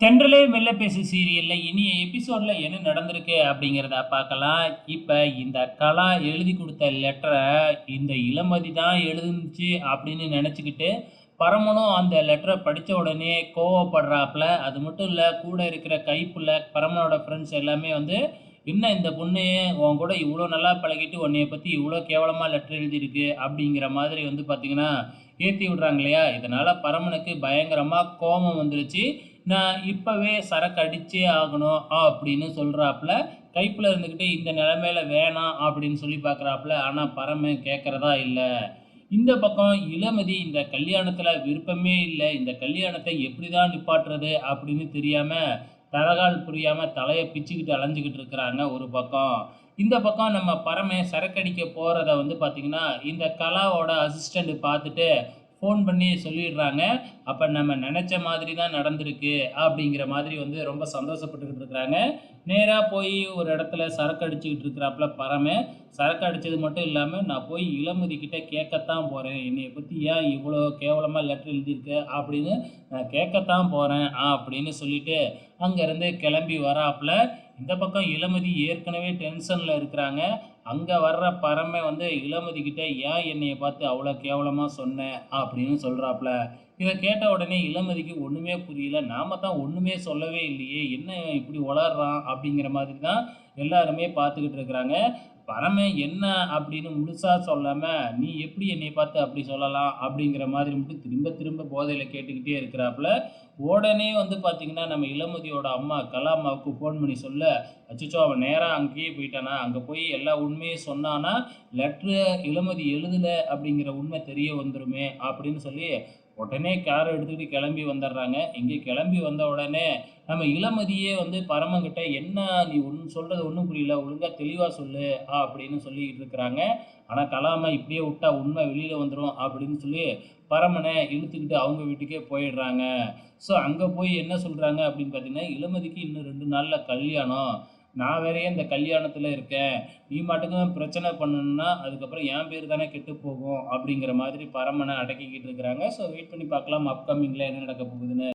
தென்றலே மெல்ல பேசு சீரியல்ல இனிய எபிசோட்ல என்ன நடந்திருக்கு அப்படிங்கிறத பார்க்கலாம். இப்ப இந்த கலா எழுதி குடுத்த லெட்டர இந்த இளமதி தான் எழுதுனுச்சு அப்படின்னு நெனச்சுக்கிட்டு, பரமனும் அந்த லெட்டர படிச்ச உடனே கோவப்படுறாப்ல. அது மட்டும் இல்ல, கூட இருக்கிற கைப்புள்ள பரமனோட ஃப்ரெண்ட்ஸ் எல்லாமே வந்து, "என்ன இந்த பொண்ணு உன் கூட இவ்ளோ நல்லா பழகிட்டு, உன்னைய பத்தி இவ்ளோ கேவலமா லெட்டர் எழுதியிருக்கு." அப்படிங்கிற மாதிரி வந்து பார்த்தீங்கன்னா, ஏத்தி விடுறாங்க இல்லையா? இதனால பரமனுக்கு பயங்கரமா கோவம் வந்துருச்சு. நான் இப்பவே சரக்கு அடிச்சே ஆகணும் அப்படின்னு சொல்றாப்புல. கைப்புல இருந்துகிட்டு இந்த நிலைமையில வேணாம் அப்படின்னு சொல்லி பார்க்குறாப்புல. ஆனா பரமன் கேட்கறதா இல்ல. இந்த பக்கம் இளமதி இந்த கல்யாணத்துல விருப்பமே இல்ல. இந்த கல்யாணத்த எப்படிதான் நிப்பாட்டுறது அப்படின்னு தெரியாம, தலகால் புரியாம தலைய பிச்சுக்கிட்டு அலைஞ்சுகிட்டு இருக்கிறாங்க ஒரு பக்கம். இந்த பக்கம் நம்ம பரமன் சரக்கடிக்க போறத வந்து பார்த்தீங்கன்னா, இந்த கலாவோட அசிஸ்டண்ட் பார்த்துட்டு ஃபோன் பண்ணி சொல்லிடுறாங்க. அப்ப நம்ம நெனச்ச மாதிரி தான் நடந்திருக்கு அப்படிங்கிற மாதிரி வந்து ரொம்ப சந்தோஷப்பட்டுக்கிட்டு இருக்கிறாங்க. நேரா போய் ஒரு இடத்துல சரக்கு அடிச்சுக்கிட்டு இருக்கிறாப்புல பரமன். சரக்கு அடிச்சது மட்டும் இல்லாம, "நான் போய் இளமதி கிட்ட கேட்கத்தான் போறேன். என்னைய பத்தி ஏன் இவ்வளோ கேவலமா லெட்டர் எழுதியிருக்க அப்படின்னு நான் கேட்கத்தான் போறேன்." அப்படின்னு சொல்லிட்டு அங்கேருந்து கிளம்பி வராப்புல. இந்த பக்கம் இளமதி ஏற்கனவே டென்ஷன்ல இருக்கிறாங்க. அங்க வர்ற பரமன் வந்து இளமதி கிட்ட, "ஏன் என்னைய பார்த்து அவ்வளோ கேவலமா சொன்ன?" அப்படின்னு சொல்றாப்புல. இத கேட்ட உடனே இளமதிக்கு ஒண்ணுமே புரியல. நாம தான் ஒண்ணுமே சொல்லவே இல்லையே! என்ன இப்படி உளர்றான்? அப்படிங்கிற மாதிரி தான் எல்லாருமே பார்த்துக்கிட்டு இருக்கிறாங்க. பரமன் என்ன அப்படின்னு முழுசா சொல்லாம, "நீ எப்படி என்னைய பார்த்து அப்படி சொல்லலாம்?" அப்படிங்கிற மாதிரி மட்டும் திரும்ப திரும்ப போதையில கேட்டுக்கிட்டே இருக்கிறாப்புல. உடனே வந்து பார்த்தீங்கன்னா, நம்ம இளமதியோட அம்மா கலாம்மாவுக்கு ஃபோன் பண்ணி சொல்ல, "அச்சச்சோ! அவன் நேரா அங்கேயே போயிட்டானா? அங்க போய் எல்லா உண்மையும் சொன்னான்னா, லெட்டர இளமதி எழுதல அப்படிங்கிற உண்மை தெரிய வந்துருமே!" அப்படின்னு சொல்லி உடனே கார் எடுத்துக்கிட்டு கிளம்பி வந்துடுறாங்க. இங்கே கிளம்பி வந்த உடனே நம்ம இளமதியே வந்து பரமன்கிட்ட, "என்ன நீ சொல்றது ஒண்ணும் புரியல. ஒழுங்கா தெளிவா சொல்லு." அப்படின்னு சொல்லிக்கிட்டு இருக்கிறாங்க. ஆனா கலாம்மா, "இப்படியே விட்டா உண்மை வெளியில வந்துரும்." அப்படின்னு சொல்லி பரமன இழுத்துக்கிட்டு அவங்க வீட்டுக்கே போயிடுறாங்க. ஸோ அங்க போய் என்ன சொல்றாங்க அப்படின்னு பார்த்தீங்கன்னா, "இளமதிக்கு இன்னும் 2 நாள்ல கல்யாணம். நான் வேறயே இந்த கல்யாணத்துல இருக்கேன். நீ பாட்டுக்கும் பிரச்சனை பண்ணணும்னா, அதுக்கப்புறம் என் பேரு தானே கெட்டு போகும்." அப்படிங்கிற மாதிரி பரமன அடக்கிக்கிட்டு இருக்கிறாங்க. ஸோ வெயிட் பண்ணி பார்க்கலாம் அப்கமிங்ல என்ன நடக்க போகுதுன்னு.